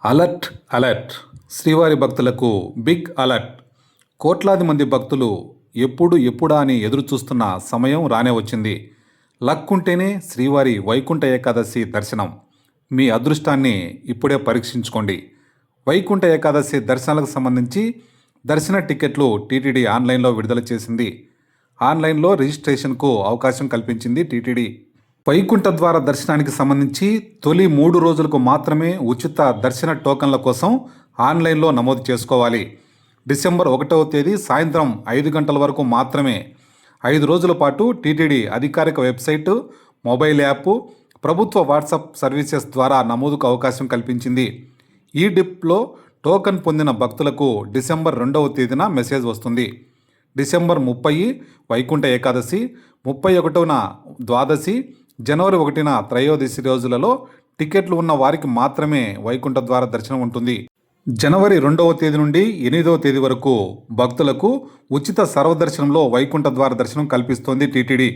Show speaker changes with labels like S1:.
S1: Alert alert శ్రీవారి భక్తులకు big alert. కోట్లాది మంది భక్తులు ఎప్పుడా అని ఎదురు చూస్తున్న సమయం రానే వచ్చింది. లక్ ఉంటేనే శ్రీవారి వైకుంఠ ఏకాదశి దర్శనం. మీ అదృష్టాన్ని ఇప్పుడే పరీక్షించుకోండి. వైకుంఠ ఏకాదశి దర్శనాలకు సంబంధించి దర్శన టికెట్లు టీటీడీ ఆన్లైన్లో విడుదల చేసింది. ఆన్లైన్లో రిజిస్ట్రేషన్కు అవకాశం కల్పించింది టీటీడీ. వైకుంఠ ద్వార దర్శనానికి సంబంధించి తొలి 3 రోజులకు మాత్రమే ఉచిత దర్శన టోకన్ల కోసం ఆన్లైన్లో నమోదు చేసుకోవాలి. డిసెంబర్ 1వ తేదీ సాయంత్రం 5 గంటల వరకు మాత్రమే. 5 రోజుల పాటు టీటీడీ అధికారిక వెబ్సైటు, మొబైల్ యాప్, ప్రభుత్వ వాట్సాప్ సర్వీసెస్ ద్వారా నమోదుకు అవకాశం కల్పించింది. ఈ డిప్లో టోకన్ పొందిన భక్తులకు డిసెంబర్ 2వ తేదీన మెసేజ్ వస్తుంది. డిసెంబర్ 30 వైకుంఠ ఏకాదశి, 31న ద్వాదశి, జనవరి 1న త్రయోదశి రోజులలో టికెట్లు ఉన్న వారికి మాత్రమే వైకుంఠ ద్వార దర్శనం ఉంటుంది. జనవరి 2వ తేదీ నుండి 8వ తేదీ వరకు భక్తులకు ఉచిత సర్వదర్శనంలో వైకుంఠ ద్వార దర్శనం కల్పిస్తోంది టీటీడీ.